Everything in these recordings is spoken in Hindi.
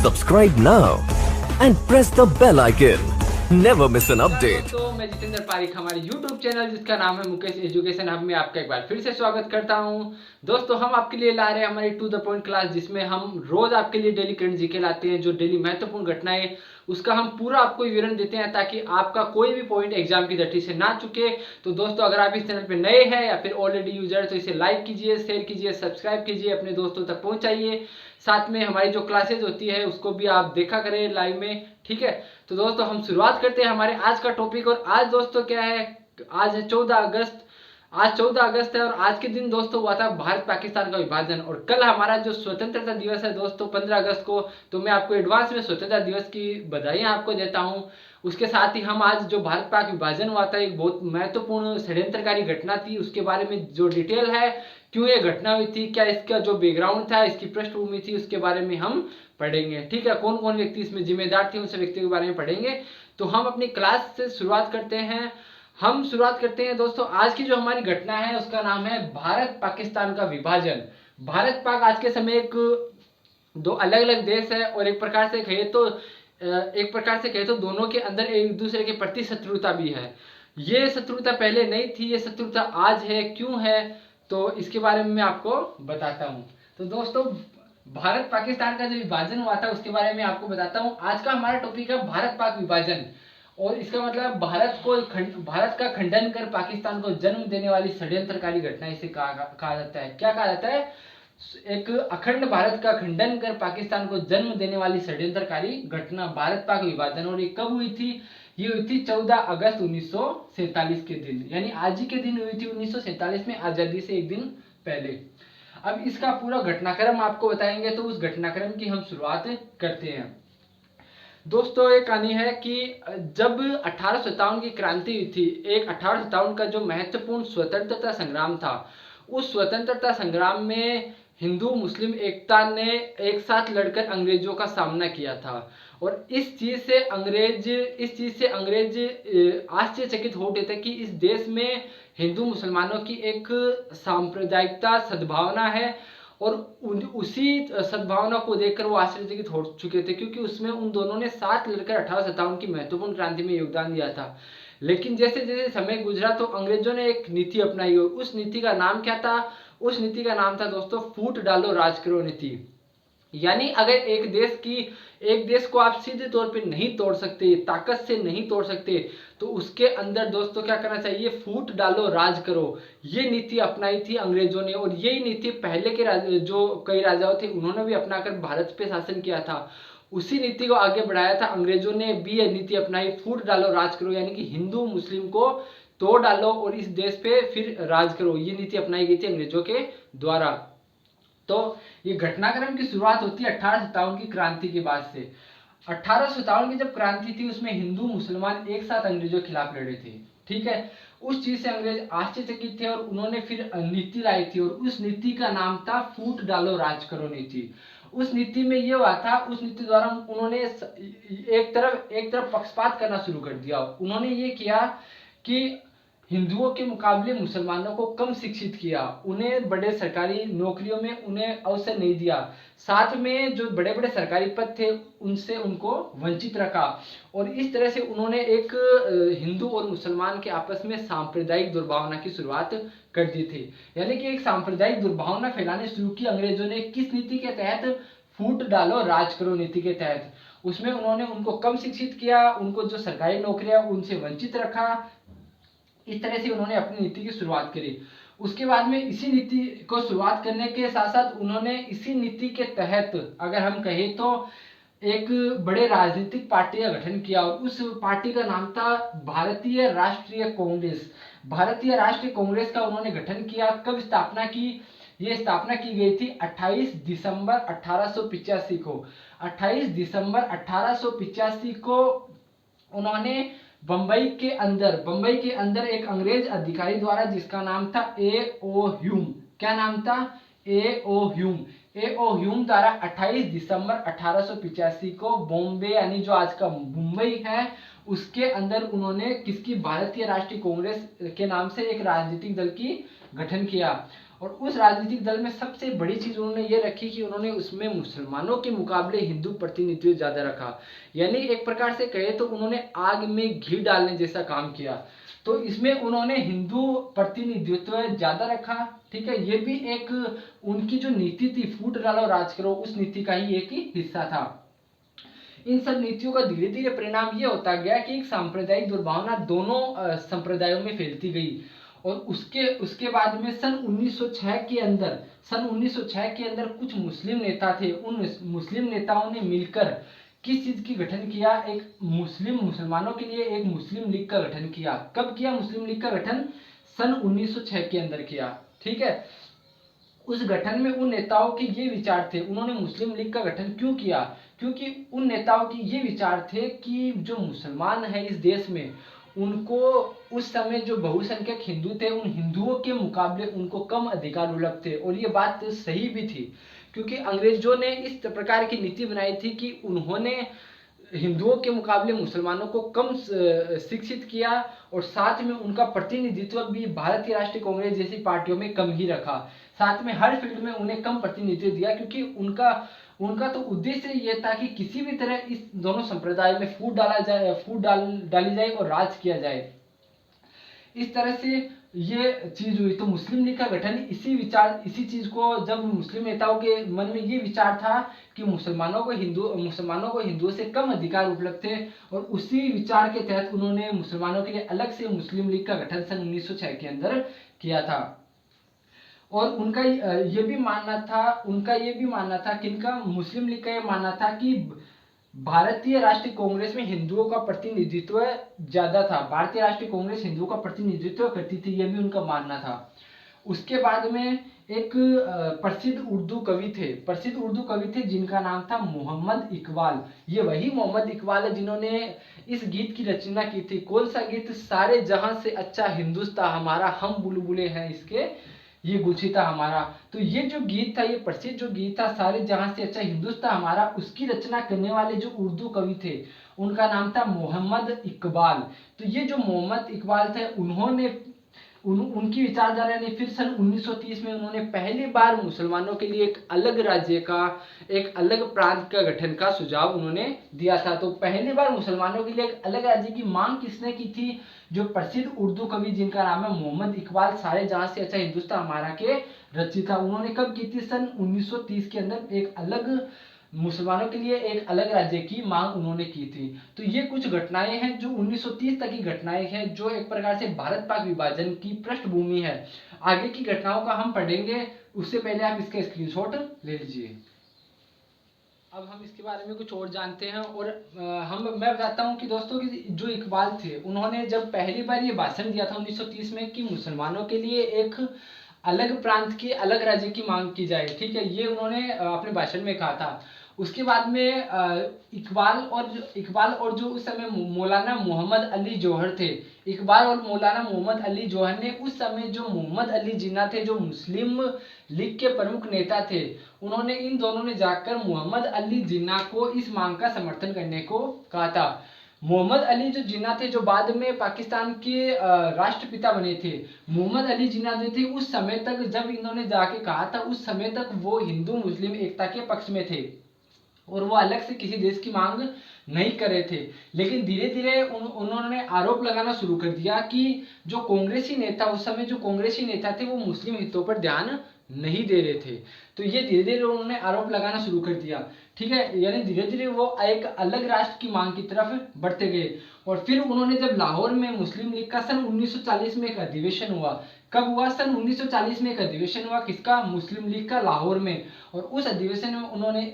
Subscribe now and press the bell icon. Never miss an update. तो मैं जितेंद्र पारिक हमारे YouTube चैनल जिसका नाम है मुकेश एजुकेशन हब में आपका एक बार फिर से स्वागत करता हूं। दोस्तों हम आपके लिए ला रहे हैं हमारी टू द पॉइंट क्लास, जिसमें हम रोज आपके लिए डेली करंट जीके लाते हैं। जो डेली महत्वपूर्ण घटनाएं उसका हम पूरा आपको विवरण देते हैं ताकि आपका कोई भी पॉइंट एग्जाम की दृष्टि से ना चुके। तो दोस्तों अगर आप इस चैनल पे नए हैं या फिर ऑलरेडी यूजर तो इसे लाइक कीजिए, शेयर कीजिए, सब्सक्राइब कीजिए, अपने दोस्तों तक पहुंचाइए। साथ में हमारी जो क्लासेज होती है उसको भी आप देखा करें लाइव में, ठीक है। तो दोस्तों हम शुरुआत करते हैं हमारे आज का टॉपिक। और आज दोस्तों क्या है, आज है 14 अगस्त। आज 14 अगस्त है और आज के दिन दोस्तों हुआ था भारत पाकिस्तान का विभाजन। और कल हमारा जो स्वतंत्रता दिवस है दोस्तों 15 अगस्त को, तो मैं आपको एडवांस में स्वतंत्रता दिवस की बधाइयां आपको देता हूं। उसके साथ ही हम आज जो भारत पाक विभाजन हुआ था, एक बहुत महत्वपूर्ण षड्यंत्रकारी घटना थी, उसके बारे में जो डिटेल है, क्यों ये घटना हुई थी, क्या इसका जो बैकग्राउंड था, इसकी पृष्ठभूमि थी, उसके बारे में हम पढ़ेंगे, ठीक है। कौन कौन व्यक्ति इसमें जिम्मेदार थे उन सब व्यक्तियों के बारे में पढ़ेंगे। तो हम अपनी क्लास से शुरुआत करते हैं। दोस्तों आज की जो हमारी घटना है उसका नाम है भारत पाकिस्तान का विभाजन। भारत पाक आज के समय एक दो अलग अलग देश है और एक प्रकार से कहे तो दोनों के अंदर एक दूसरे के प्रति शत्रुता भी है। ये शत्रुता पहले नहीं थी, ये शत्रुता आज है। क्यों है तो इसके बारे में मैं आपको बताता हूँ। तो दोस्तों भारत पाकिस्तान का जो विभाजन हुआ था उसके बारे में आपको बताता हूँ। आज का हमारा टॉपिक है भारत पाक विभाजन। और इसका मतलब भारत का खंडन कर पाकिस्तान को जन्म देने वाली षड्यंत्रकारी घटना इसे कहा जाता है। क्या कहा जाता है? एक अखंड भारत का खंडन कर पाकिस्तान को जन्म देने वाली षड्यंत्रकारी घटना भारत पाक विभाजन। और ये कब हुई थी? ये हुई थी 14 अगस्त 1947 के दिन, यानी आज ही के दिन हुई थी, 1947 में, आजादी से एक दिन पहले। अब इसका पूरा घटनाक्रम आपको बताएंगे, तो उस घटनाक्रम की हम शुरुआत करते हैं। दोस्तों एक कहानी है कि जब 1857 की क्रांति हुई थी, एक 1857 का जो महत्वपूर्ण स्वतंत्रता संग्राम था, उस स्वतंत्रता संग्राम में हिंदू मुस्लिम एकता ने एक साथ लड़कर अंग्रेजों का सामना किया था। और इस चीज से अंग्रेज आश्चर्यचकित हो उठे थे कि इस देश में हिंदू मुसलमानों की एक सांप्रदायिकता सद्भावना है। और उसी सद्भावना को देखकर वो आश्चर्यचकित हो चुके थे, क्योंकि उसमें उन दोनों ने साथ लड़कर 1857 की महत्वपूर्ण क्रांति में योगदान दिया था। लेकिन जैसे जैसे समय गुजरा तो अंग्रेजों ने एक नीति अपनाई और उस नीति का नाम क्या था? उस नीति का नाम था दोस्तों फूट डालो राज करो नीति। यानी अगर एक देश को आप सीधे तौर पे नहीं तोड़ सकते, ताकत से नहीं तोड़ सकते, तो उसके अंदर दोस्तों क्या करना चाहिए? फूट डालो राज करो। ये नीति अपनाई थी अंग्रेजों ने। और यही नीति पहले के जो कई राजाओं थे उन्होंने भी अपनाकर भारत पे शासन किया था। उसी नीति को आगे बढ़ाया था। अंग्रेजों ने भी यह नीति अपनाई, फूट डालो राज करो, यानी कि हिंदू मुस्लिम को तोड़ डालो और इस देश पे फिर राज करो। ये नीति अपनाई गई थी अंग्रेजों के द्वारा। तो ये घटनाक्रम की शुरुआत होती है 1857 की क्रांति के बाद से। 1857 की जब क्रांति थी उसमें हिंदू मुसलमान एक साथ अंग्रेजों के खिलाफ लड़े थे, ठीक है। उस चीज से अंग्रेज आश्चर्यचकित थे और उन्होंने फिर नीति लाई थी और उस नीति का नाम था फूट डालो राज करो नीति। उस नीति में ये हुआ था, उस नीति द्वारा उन्होंने एक तरफ पक्षपात करना शुरू कर दिया। उन्होंने ये किया कि हिंदुओं के मुकाबले मुसलमानों को कम शिक्षित किया, उन्हें बड़े सरकारी नौकरियों में उन्हें अवसर नहीं दिया, साथ में जो बड़े बड़े सरकारी पद थे उनसे उनको वंचित रखा। और इस तरह से उन्होंने एक हिंदू और मुसलमान के आपस में सांप्रदायिक दुर्भावना की शुरुआत कर दी थी। यानी कि एक सांप्रदायिक दुर्भावना फैलाने शुरू की अंग्रेजों ने। किस नीति के तहत? फूट डालो राज करो नीति के तहत। उसमें उन्होंने उनको कम शिक्षित किया, उनको जो सरकारी नौकरियां उनसे वंचित रखा। इस तरह से उन्होंने अपनी नीति की शुरुआत करी। उसके बाद में इसी नीति को शुरुआत करने के साथ साथ उन्होंने इसी नीति के तहत अगर हम कहें तो एक बड़े राजनीतिक पार्टी का गठन किया और उस पार्टी का नाम था भारतीय राष्ट्रीय कांग्रेस। भारतीय राष्ट्रीय कांग्रेस का उन्होंने गठन किया। कब स्थापना की? ये स्थापना की गई थी 28 दिसंबर 1885 को। 28 दिसंबर 1885 को उन्होंने बंबई के अंदर एक अंग्रेज अधिकारी द्वारा, जिसका नाम था A.O. ह्यूम। क्या नाम था? A.O. ह्यूम। A.O. ह्यूम द्वारा 28 दिसंबर 1885 को बॉम्बे, यानी जो आज का मुंबई है, उसके अंदर उन्होंने किसकी? भारतीय राष्ट्रीय कांग्रेस के नाम से एक राजनीतिक दल की गठन किया। और उस राजनीतिक दल में सबसे बड़ी चीज उन्होंने ये रखी कि उन्होंने उसमें मुसलमानों के मुकाबले हिंदू प्रतिनिधित्व ज्यादा रखा। यानी एक प्रकार से कहे तो उन्होंने आग में घी डालने जैसा काम किया। तो इसमें उन्होंने हिंदू प्रतिनिधित्व ज्यादा रखा। ठीक है, ये भी एक उनकी जो नीति थी, फूट डालो राज करो, उस नीति का ही एक ही हिस्सा था। इन सब नीतियों का धीरे धीरे परिणाम ये होता गया कि एक सांप्रदायिक दुर्भावना दोनों संप्रदायों में फैलती गई। और उसके उसके बाद में सन 1906 के अंदर कुछ मुस्लिम नेता थे। उन मुस्लिम नेताओं ने मिलकर किस चीज की गठन किया, एक मुसलमानों के लिए एक मुस्लिम लीग का गठन किया। कब किया मुस्लिम लीग का गठन? सन 1906 के अंदर किया। ठीक है, उस गठन में उन नेताओं के ये विचार थे। उन्होंने मुस्लिम लीग का गठन क्यों किया? क्योंकि उन नेताओं के ये विचार थे कि जो मुसलमान है इस देश में, उनको उस समय जो बहुसंख्यक हिंदू थे, उन हिंदुओं के मुकाबले उनको कम अधिकार उपलब्ध थे। और ये बात सही भी थी, क्योंकि अंग्रेजों ने इस प्रकार की नीति बनाई थी कि उन्होंने हिंदुओं के मुकाबले मुसलमानों को कम शिक्षित किया और साथ में उनका प्रतिनिधित्व भी भारतीय राष्ट्रीय कांग्रेस जैसी पार्टियों में कम ही रखा। साथ में हर फील्ड में उन्हें कम प्रतिनिधित्व दिया, क्योंकि उनका तो उद्देश्य ये था कि किसी भी तरह इस दोनों संप्रदाय में फूट डाली जाए और राज किया जाए। इस तरह से ये चीज हुई। तो मुस्लिम लीग का गठन इसी चीज को, जब मुस्लिम नेताओं के मन में ये विचार था कि मुसलमानों को हिंदुओं से कम अधिकार उपलब्ध थे, और उसी विचार के तहत उन्होंने मुसलमानों के लिए अलग से मुस्लिम लीग का गठन सन 1906 के अंदर किया था। और उनका ये भी मानना था किनका? मुस्लिम लीग का ये मानना था कि भारतीय राष्ट्रीय कांग्रेस में हिंदुओं का प्रतिनिधित्व ज्यादा था। भारतीय राष्ट्रीय कांग्रेस हिंदुओं का प्रतिनिधित्व करती थी, यह भी उनका मानना था। उसके बाद में एक प्रसिद्ध उर्दू कवि थे जिनका नाम था मोहम्मद इकबाल। ये वही मोहम्मद इकबाल है जिन्होंने इस गीत की रचना की थी। कौन सा गीत? सारे जहां से अच्छा हिंदुस्तान हमारा, हम बुलबुलें हैं इसके, ये गुलसिता हमारा। तो ये जो गीत था, ये प्रसिद्ध जो गीत था, सारे जहां से अच्छा हिंदुस्तान हमारा, उसकी रचना करने वाले जो उर्दू कवि थे, उनका नाम था मोहम्मद इकबाल। तो ये जो मोहम्मद इकबाल थे, उनकी विचारधारा ने फिर सन 1930 में उन्होंने पहली बार मुसलमानों के लिए एक अलग राज्य का, एक अलग प्रांत का गठन का सुझाव उन्होंने दिया था। तो पहली बार मुसलमानों के लिए एक अलग राज्य की मांग किसने की थी? जो प्रसिद्ध उर्दू कवि जिनका नाम है मोहम्मद इकबाल, सारे जहां से अच्छा हिंदुस्तान हमारा के रचयिता। उन्होंने कब की थी? सन 1930 के अंदर एक अलग मुसलमानों के लिए एक अलग राज्य की मांग उन्होंने की थी। तो ये कुछ घटनाएं हैं जो 1930 तक की घटनाएं हैं, जो एक प्रकार से भारत पाक विभाजन की पृष्ठभूमि है। आगे की घटनाओं का हम पढ़ेंगे, उससे पहले आप इसका स्क्रीनशॉट ले लीजिए। अब हम इसके बारे में कुछ और जानते हैं। और मैं बताता हूं कि दोस्तों कि जो इकबाल थे, उन्होंने जब पहली बार ये भाषण दिया था 1930 में कि मुसलमानों के लिए एक अलग प्रांत की, अलग राज्य की मांग की जाए, ठीक है, ये उन्होंने अपने भाषण में कहा था। उसके बाद में इकबाल और जो उस समय मौलाना मोहम्मद अली जौहर थे, इकबाल और मौलाना मोहम्मद अली जौहर ने उस समय जो मोहम्मद अली जिन्ना थे, जो मुस्लिम लीग के प्रमुख नेता थे, उन्होंने इन दोनों ने जाकर मोहम्मद अली जिन्ना को इस मांग का समर्थन करने को कहा था। मोहम्मद अली जो जिन्ना थे, जो बाद में पाकिस्तान के राष्ट्रपिता बने थे, मोहम्मद अली जिन्ना जो थे, उस समय तक जब इन्होंने जाके कहा था, उस समय तक वो हिंदू मुस्लिम एकता के पक्ष में थे और वो अलग से किसी देश की मांग नहीं कर रहे थे। लेकिन धीरे धीरे उन्होंने आरोप लगाना शुरू कर दिया कि जो कांग्रेसी नेता, उस समय जो कांग्रेसी नेता थे, वो मुस्लिम हितों पर ध्यान नहीं दे रहे थे। तो ये धीरे धीरे उन्होंने आरोप लगाना शुरू कर दिया, ठीक है, यानी धीरे धीरे वो एक अलग राष्ट्र की मांग की तरफ बढ़ते गए। और फिर उन्होंने जब लाहौर में मुस्लिम लीग का सन 1940 में एक अधिवेशन हुआ, कब हुआ? सन 1940 में एक अधिवेशन हुआ, किसका? मुस्लिम लीग का, लाहौर में। और उस अधिवेशन में उन्होंने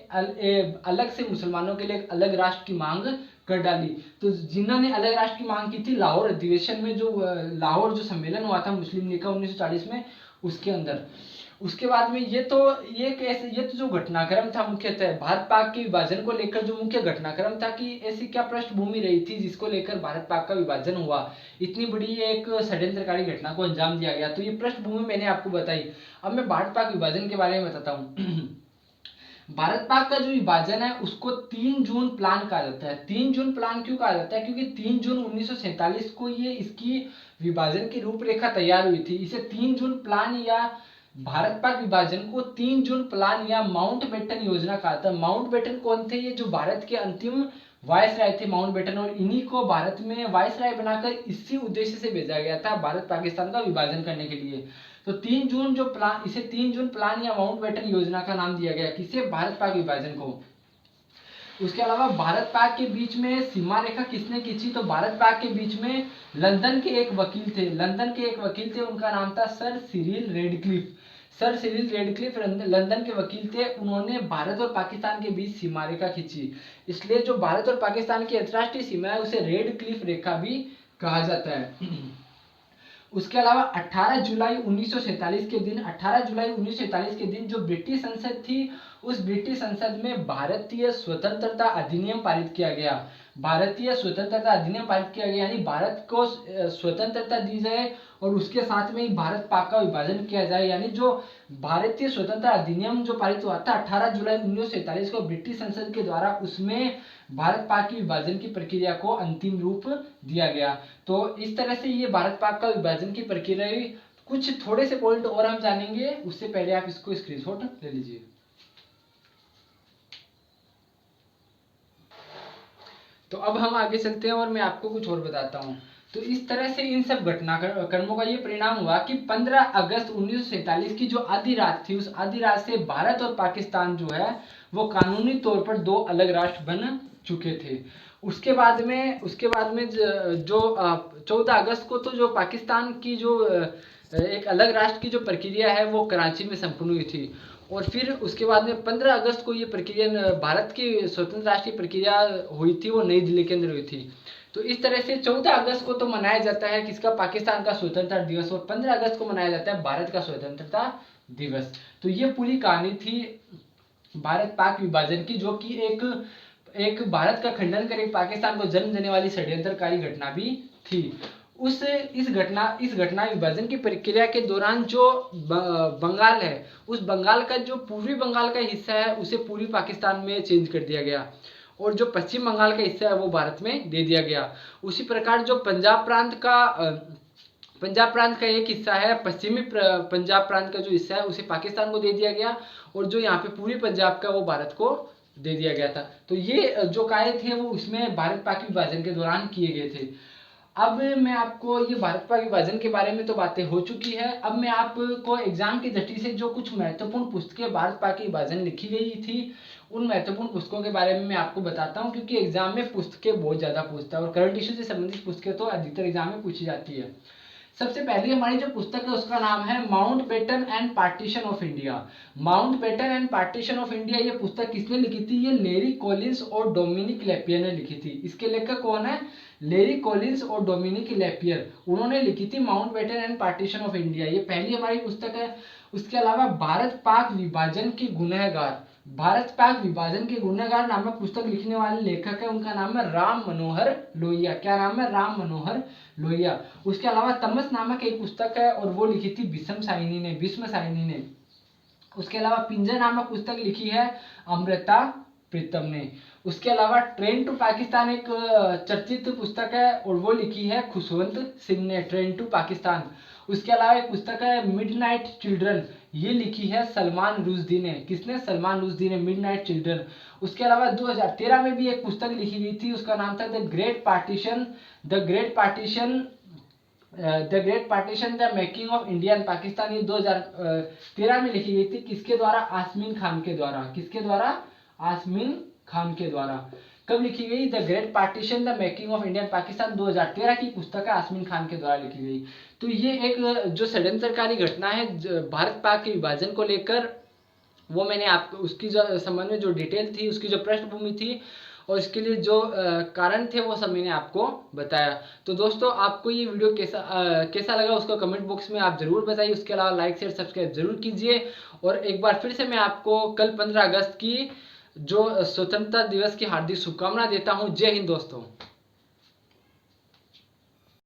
अलग से मुसलमानों के लिए एक अलग राष्ट्र की मांग कर डाली। तो जिन्होंने अलग राष्ट्र की मांग की थी लाहौर अधिवेशन में, जो लाहौर जो सम्मेलन हुआ था मुस्लिम लीग का 1940 में, उसके अंदर। उसके बाद में ये तो जो घटनाक्रम था मुख्यतः भारत पाक के विभाजन को लेकर, जो मुख्य घटनाक्रम था कि ऐसी क्या पृष्ठभूमि रही थी जिसको लेकर भारत पाक का विभाजन हुआ, इतनी बड़ी एक षड्यंत्रकारी घटना को अंजाम दिया गया। तो ये पृष्ठभूमि मैंने आपको बताई। अब मैं भारत पाक विभाजन के बारे में बताता हूँ। भारत पाक का जो विभाजन है उसको 3 जून प्लान कहा जाता है। 3 जून प्लान क्यों कहा जाता है? क्योंकि 3 जून 1947 को ये इसकी विभाजन की रूपरेखा तैयार हुई थी। इसे 3 जून प्लान या भारत पाक विभाजन को 3 जून प्लान या माउंटबेटन योजना कहा था। माउंटबेटन कौन थे? ये जो भारत के अंतिम वायसराय थे माउंटबेटन, और इन्हीं को भारत में वायसराय बनाकर इसी उद्देश्य से भेजा गया था भारत पाकिस्तान का विभाजन करने के लिए। तो 3 जून जो प्लान, इसे 3 जून प्लान या माउंटबेटन योजना का नाम दिया गया। किसे? भारत पाक विभाजन को। उसके अलावा भारत पाक के बीच में सीमा रेखा किसने खींची? तो भारत पाक के बीच में लंदन के एक वकील थे, उनका नाम था sir Cyril Radcliffe. Sir Cyril Radcliffe London के वकील थे, उन्होंने भारत और पाकिस्तान के बीच सीमा रेखा खींची। इसलिए जो भारत और पाकिस्तान की अंतर्राष्ट्रीय सीमा है उसे रेडक्लिफ रेखा भी कहा जाता है। उसके अलावा 18 जुलाई 1947 के दिन जो ब्रिटिश संसद थी, उस ब्रिटिश संसद में भारतीय स्वतंत्रता अधिनियम पारित किया गया। यानी भारत को स्वतंत्रता दी जाए और उसके साथ में ही भारत पाक का विभाजन किया जाए। यानी जो भारतीय स्वतंत्रता अधिनियम जो पारित हुआ था 18 जुलाई 1947 को ब्रिटिश संसद के द्वारा, उसमें भारत पाक की विभाजन की प्रक्रिया को अंतिम रूप दिया गया। तो इस तरह से ये भारत पाक का विभाजन की प्रक्रिया हुई। कुछ थोड़े से पॉइंट और हम जानेंगे, उससे पहले आप इसको स्क्रीनशॉट ले लीजिए। तो अब हम आगे चलते हैं और मैं आपको कुछ और बताता हूँ। तो इस तरह से इन सब घटनाक्रमों का ये परिणाम हुआ कि 15 अगस्त 1947 की जो आधी रात थी, उस आधी रात से भारत और पाकिस्तान जो है वो कानूनी तौर पर 2 अलग राष्ट्र बन चुके थे। उसके बाद में जो 14 अगस्त को तो जो पाकिस्तान की जो एक अलग राष्ट्र की जो प्रक्रिया है वो कराची में संपन्न हुई थी। और फिर उसके बाद में 15 अगस्त को ये प्रक्रिया, भारत की स्वतंत्र राष्ट्र की प्रक्रिया हुई थी, वो नई दिल्ली के अंदर हुई थी। तो इस तरह से 14 अगस्त को तो मनाया जाता है किसका? पाकिस्तान का स्वतंत्रता दिवस, और 15 अगस्त को मनाया जाता है भारत का स्वतंत्रता दिवस। तो ये पूरी कहानी थी भारत पाक विभाजन की, जो कि एक भारत का खंडन कर एक पाकिस्तान को जन्म देने वाली षड्यंत्रकारी घटना भी थी। इस घटना विभाजन की प्रक्रिया के दौरान जो बंगाल है, उस बंगाल का जो पूर्वी बंगाल का हिस्सा है उसे पूर्वी पाकिस्तान में चेंज कर दिया गया, और जो पश्चिम बंगाल का हिस्सा है वो भारत में दे दिया गया। उसी प्रकार जो पंजाब प्रांत का एक हिस्सा है, पश्चिमी पंजाब प्रांत का जो हिस्सा है उसे पाकिस्तान को दे दिया गया, और जो यहाँ पे पूर्वी पंजाब का वो भारत को दे दिया गया था। तो ये जो कार्य थे वो इसमें भारत पाक विभाजन के दौरान किए गए थे। अब मैं आपको ये भारत पाक विभाजन के बारे में तो बातें हो चुकी है। अब मैं आपको एग्जाम की दृष्टि से जो कुछ महत्वपूर्ण पुस्तकें भारत पाक विभाजन लिखी गई थी, उन महत्वपूर्ण पुस्तकों के बारे में मैं आपको बताता हूँ, क्योंकि एग्जाम में पुस्तकें बहुत ज्यादा पूछता है और करंट इश्यू से संबंधित पुस्तकें तो अधिकतर एग्जाम में पूछी जाती है। सबसे पहली हमारी जो पुस्तक है उसका नाम है Mountbatten and partition of India. Mountbatten and partition of India, ये पुस्तक किसने लिखी थी? ये लेरी कॉलिंस और डोमिनिक लेपियर ने लिखी थी। इसके लेखक कौन है? लेरी कॉलिंस और डोमिनिक लेपियर, उन्होंने लिखी थी Mountbatten and partition of India. ये पहली हमारी पुस्तक है। उसके अलावा भारत पाक विभाजन के गुनहगार नामक पुस्तक लिखने वाले लेखक है, उनका नाम है राम मनोहर लोहिया। क्या नाम है? राम मनोहर लोहिया। उसके अलावा तमस नामक एक पुस्तक है और वो लिखी थी भीष्म साइनी ने। उसके अलावा पिंजर नामक पुस्तक लिखी है अमृता प्रीतम ने। उसके अलावा ट्रेन टू पाकिस्तान एक चर्चित पुस्तक है और वो लिखी है खुशवंत सिंह ने, ट्रेन टू पाकिस्तान। उसके अलावा एक पुस्तक है मिडनाइट चिल्ड्रन, ये लिखी है सलमान रुश्दी ने। किसने? सलमान रुश्दी ने, मिडनाइट चिल्ड्रन। उसके अलावा 2013 में भी एक पुस्तक लिखी गई थी, उसका नाम था the great partition the making of India and Pakistan. ये 2013 में लिखी गई थी। किसके द्वारा? आसमीन खान के द्वारा। किसके द्वारा? आसमीन खान के द्वारा। कब लिखी गई? The great partition the making of India and Pakistan 2013 की पुस्तक है, आसमीन खान के द्वारा लिखी गई। तो ये एक जो षड्यंत्रकारी घटना है भारत पाक के विभाजन को लेकर, वो मैंने आपको उसकी जो संबंध में जो डिटेल थी, उसकी जो पृष्ठभूमि थी और इसके लिए जो कारण थे वो सब मैंने आपको बताया। तो दोस्तों आपको ये वीडियो कैसा लगा उसको कमेंट बॉक्स में आप जरूर बताइए। उसके अलावा लाइक शेयर सब्सक्राइब जरूर कीजिए। और एक बार फिर से मैं आपको कल 15 अगस्त की जो स्वतंत्रता दिवस की हार्दिक शुभकामना देता हूँ। जय हिंद दोस्तों।